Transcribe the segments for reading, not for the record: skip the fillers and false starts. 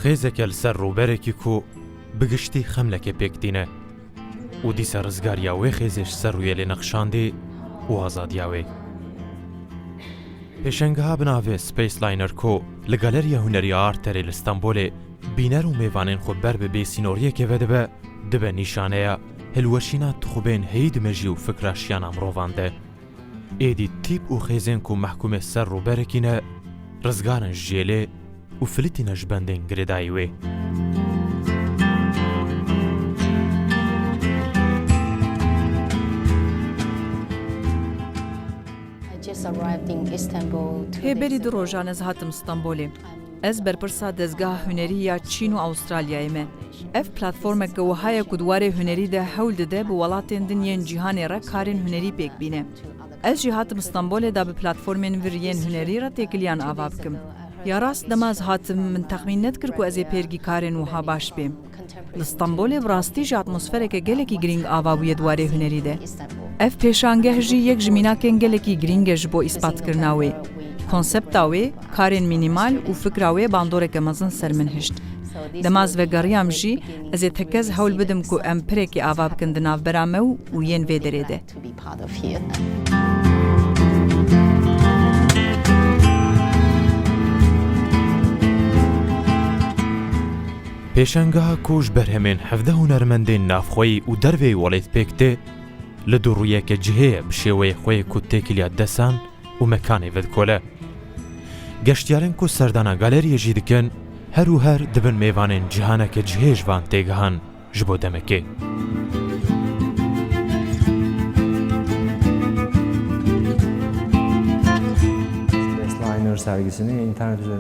خێزێکە لەسەر ڕووبەرێکی کو بگشتی خەملەکە پێکتینە و دیسە ڕزگاریاوێ خێزێش سەر ڕوویە لێ نەخشاندێ و ئازادیاوێ. پێشەنگەها بناوێ سپیس لاینەر کۆ لە گەلەریە هونەری ئارتەرێ لە ستەمبۆلێ بینەر و میێوانێن خۆ بەر ببێ سینۆریەکێ دەبە دبە نیشانەیە هەلوەشینا تخوبێن هەی دمەژی و فکراشیان ئەمڕۆڤاندە. ئێدی تیپ و خێزێن و مەحکومێ سەر ڕووبەرێکینە ڕزگارن ژێلێ و فلیتی نەژبەندێن گرێدایی وێ. هێبەری دو ڕۆژان ez hatim Stenbolê. Ez berpirsa dezgeha hunerî ya Çîn û Avustralyayê me. Ev platformeke wiha ku dwarê hunerî de hewl dide bi welatên din yên cîhanê re karên hunerî pêk bîne. Ez jî hatim Stenbolê da bi platformên vir yên hunerî re têkiliyan ava bikim. Ya rast dema ez hatim min texmîn nedikir ku ez ê pêrgî karên wiha baş bêm. Li Stenbolê bi rastî jî atmosfereke gelekî giring ava bûye dwarê hunerî de. Ev pêşangeh jî yek ji mînakên gelekî giring e ji bo îspatkirina wê. Konsepta wê, karên mînîmal û fikra wê bandoreke mezin ser min hişt. Dema ez vegeriyam jî, ez ê tekez hewl bidim ku em pirekê ava bikin di navbera me û yên vê derê de. پێشەنگەها کۆش بەرهەمێن هەڤدە هونەرمەندên نافخۆیی و دەرvê وەڵێت پێک تێ li دوڕوویەکە جihەیە bi şێوەیە xwe ku têkiliya desan û mekanê vedikole. Geştyarên ku serdana galeriyê jî dikin her û her dibin mêvanên cîhaneke cihê ji van têgihan ji bo demekê.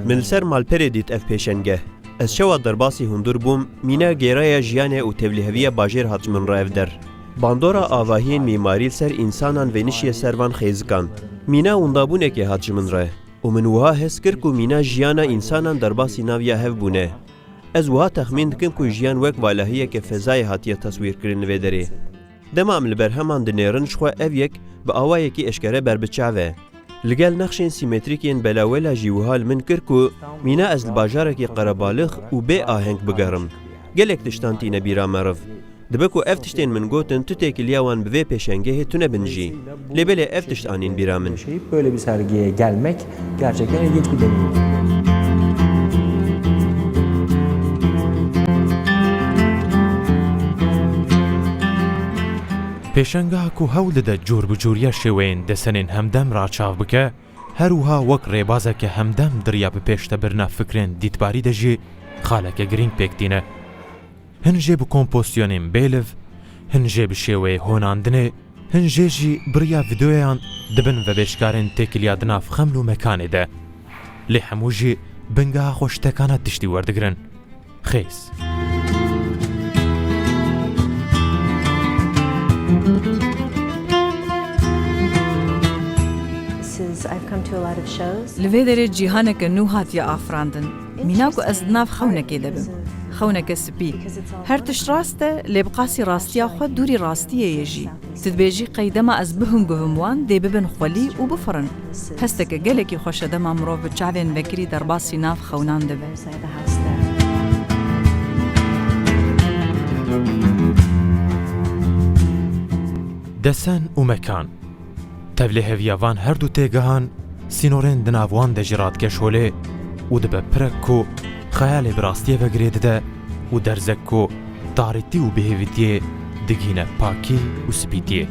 Min li ser malperê dît ev pêşengeh. Ez şewa derbasî hundir bûm, mîna gêraya jiyanê û tevlîheviya bajêr hat min re ev der. Bandora avahiyên mîmarî li ser însanan venişiye servan xêzikan. Mîna wendabûnekê hat ji min re. û min wiha hes kir ku mîna jiyana însanan derbasî naviya hev bûne. Ez wiha texmîn dikim ku jiyan wek valahiyeke fezayê hatiye teswîrkirin li vê derê. Dema em li ber heman dinêrin ji xwe ev yek bi awayekî eşkere berbiçav e. Li gel nexşên sîmetrîkên belawela jî wiha li min kir ku mîna ez li bajarekî qerebalix û bê aheng bigerim. Gelek tiştan tîne bîra meriv. Dibe ku ev tiştên min gotin tu têkiliya wan bi vê pêşengehê tune bin jî. Lêbelê ev tişt anîn bîra min. Böyle bir sergiye gelmek gerçekten ilginç bir deneyim. پێشەنگەها ku hewl dide cûr bi cûriya şêweyên desenên hemdem raçav bike, her wiha wek rêbazeke hemdem diriya bi pêştebirina fikrên dîtbarî de jî xaleke giring pêk tîne. Hin jê bi kompozisyonên bêliv, hin jê bi şêweyê honandinê, hin jê jî biriya vîdeoyan dibin vebêjkarên têkiliya di nav xeml û mekanê de. Lê hemû jî bingeha xweştekana tiştî werdigirin. Xêz. Li vê derê cîhaneke nû hatiye afirandin. Mîna ku ez di nav xewnekê de bim. Xewneke spî. Her tişt rast e, lê bi qasî rastiya xwe dûrî rastiyê ye jî. Tu dibêjî qeydema ez bihûngivim wan dê bibin xwelî û bifirin. Hesteke gelekî xweş e dema mirov bi çavên vekirî derbasî nav xewnan dibe. Desen û mekan. Tevlîheviya van her du têgihan sînorên di nav wan de jî radgeşolê û dibe pirek ku xeyalê bi rastiyê vegirê dide û derzek ku darîtî û bihêvîtiyê digîne pakî û spîtiyê.